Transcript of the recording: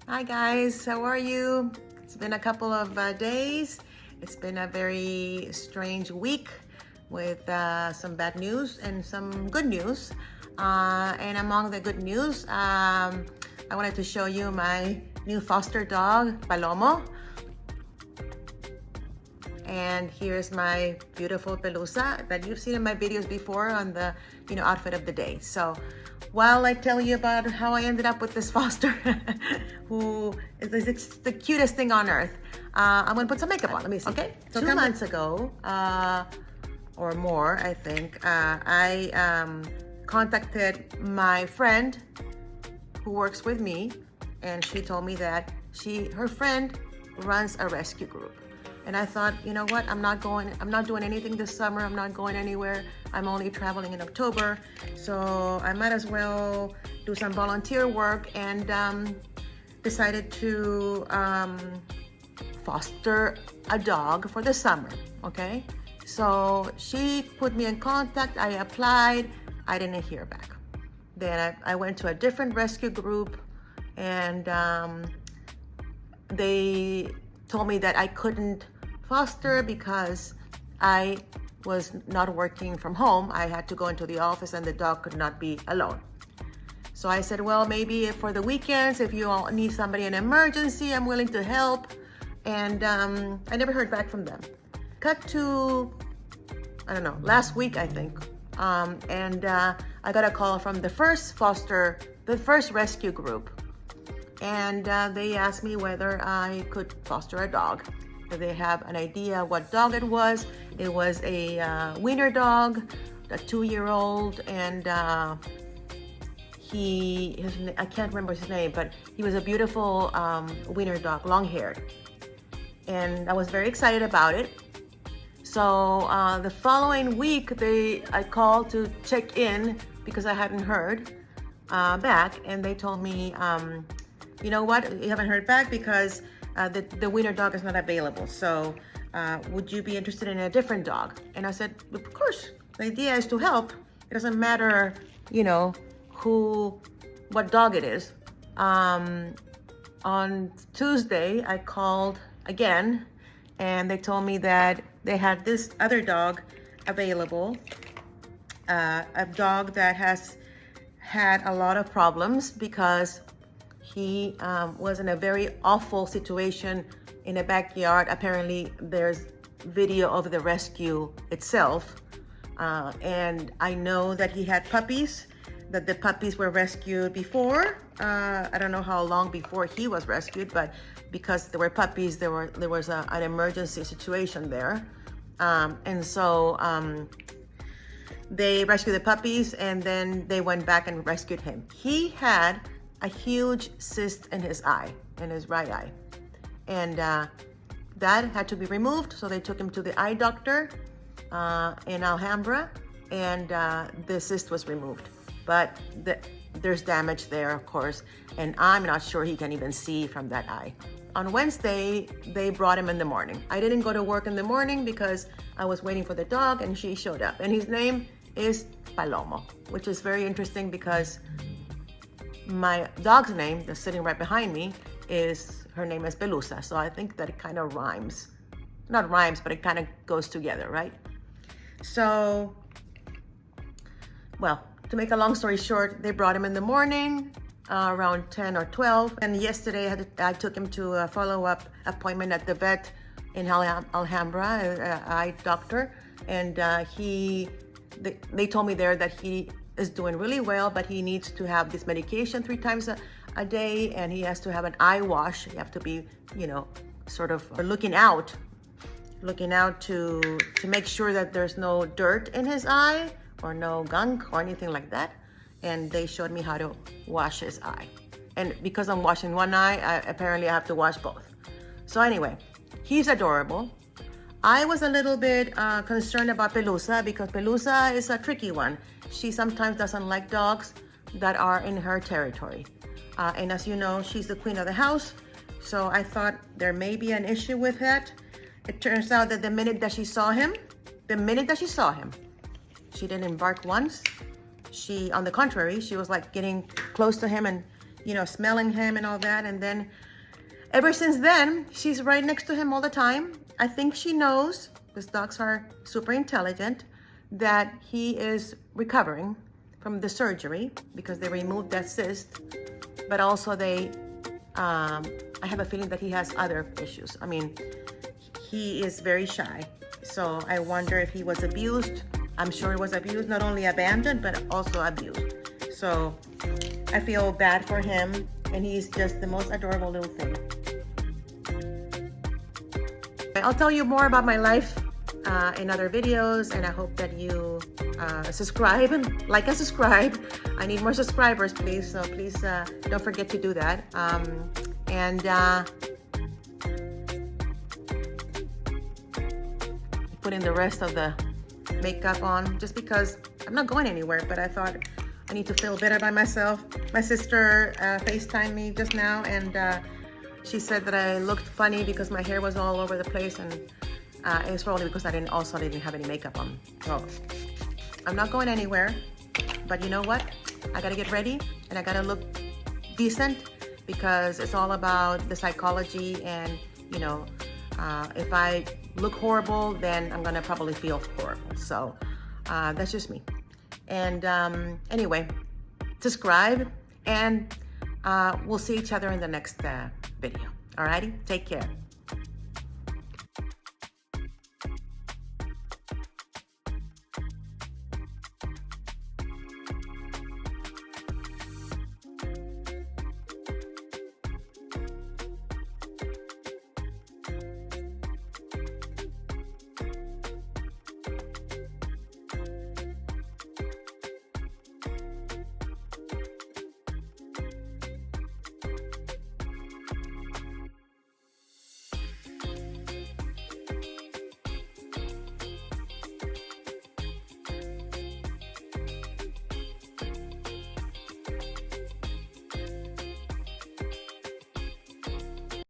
Hi guys, how are you? It's been a couple of days. It's been a very strange week with some bad news and some good news. And among the good news, I wanted to show you my new foster dog, Palomo. And here's my beautiful Pelusa that you've seen in my videos before on the, outfit of the day. So while I tell you about how I ended up with this foster, who is the cutest thing on earth, I'm gonna put some makeup on. Let me see. Okay, so 2 months ago, or more, I think, I contacted my friend who works with me, and she told me that her friend runs a rescue group. And I thought, you know what, I'm not doing anything this summer. I'm not going anywhere. I'm only traveling in October. So I might as well do some volunteer work, and decided to foster a dog for the summer, okay? So she put me in contact, I applied, I didn't hear back. Then I went to a different rescue group, and they told me that I couldn't foster because I was not working from home. I had to go into the office and the dog could not be alone. So I said, well, maybe for the weekends, if you all need somebody in emergency, I'm willing to help. And I never heard back from them. Cut to, I don't know, last week, I think. And I got a call from the first rescue group. And they asked me whether I could foster a dog. Did they have an idea what dog it was? It was a wiener dog, a 2-year-old, and I can't remember his name, but he was a beautiful wiener dog, long-haired. And I was very excited about it. So the following week, I called to check in because I hadn't heard back, and they told me, you know what, you haven't heard back because the wiener dog is not available. So would you be interested in a different dog? And I said, of course. The idea is to help. It doesn't matter, what dog it is. On Tuesday, I called again, and they told me that they had this other dog available, a dog that has had a lot of problems because he was in a very awful situation in a backyard. Apparently, there's video of the rescue itself. And I know that he had puppies, that the puppies were rescued before. I don't know how long before he was rescued, but because there were puppies, there was an emergency situation there. And so they rescued the puppies, and then they went back and rescued him. He had a huge cyst in his eye, in his right eye. And that had to be removed, so they took him to the eye doctor in Alhambra, and the cyst was removed. But there's damage there, of course, and I'm not sure he can even see from that eye. On Wednesday, they brought him in the morning. I didn't go to work in the morning because I was waiting for the dog, and she showed up. And his name is Palomo, which is very interesting because my dog's name, that's sitting right behind me, her name is Pelusa. So I think that it kind of rhymes. Not rhymes, but it kind of goes together, right? So, well, to make a long story short, they brought him in the morning, around 10 or 12. And yesterday I took him to a follow-up appointment at the vet in Alhambra, an eye doctor. And they told me there that he is doing really well, but he needs to have this medication 3 times a day, and he has to have an eye wash. You have to be, sort of looking out to make sure that there's no dirt in his eye or no gunk or anything like that. And they showed me how to wash his eye. And because I'm washing one eye, apparently I have to wash both. So anyway, he's adorable. I was a little bit concerned about Pelusa because Pelusa is a tricky one. She sometimes doesn't like dogs that are in her territory. And as you know, she's the queen of the house. So I thought there may be an issue with that. It turns out that the minute that she saw him, she didn't bark once. On the contrary, she was like getting close to him, and you know, smelling him and all that. And then ever since then, she's right next to him all the time. I think she knows, because dogs are super intelligent, that he is recovering from the surgery because they removed that cyst. But also I have a feeling that he has other issues. I mean, he is very shy. So I wonder if he was abused. I'm sure he was abused, not only abandoned, but also abused. So I feel bad for him, and he's just the most adorable little thing. I'll tell you more about my life in other videos, and I hope that you subscribe, like and subscribe. I need more subscribers, please. So please don't forget to do that. Putting the rest of the makeup on just because I'm not going anywhere, but I thought I need to feel better by myself. My sister FaceTimed me just now, and she said that I looked funny because my hair was all over the place, and it's probably because I didn't have any makeup on. So I'm not going anywhere, but you know what? I gotta get ready and I gotta look decent because it's all about the psychology, and you know, if I look horrible, then I'm gonna probably feel horrible. So that's just me. And anyway, subscribe, and we'll see each other in the next video. Alrighty, take care.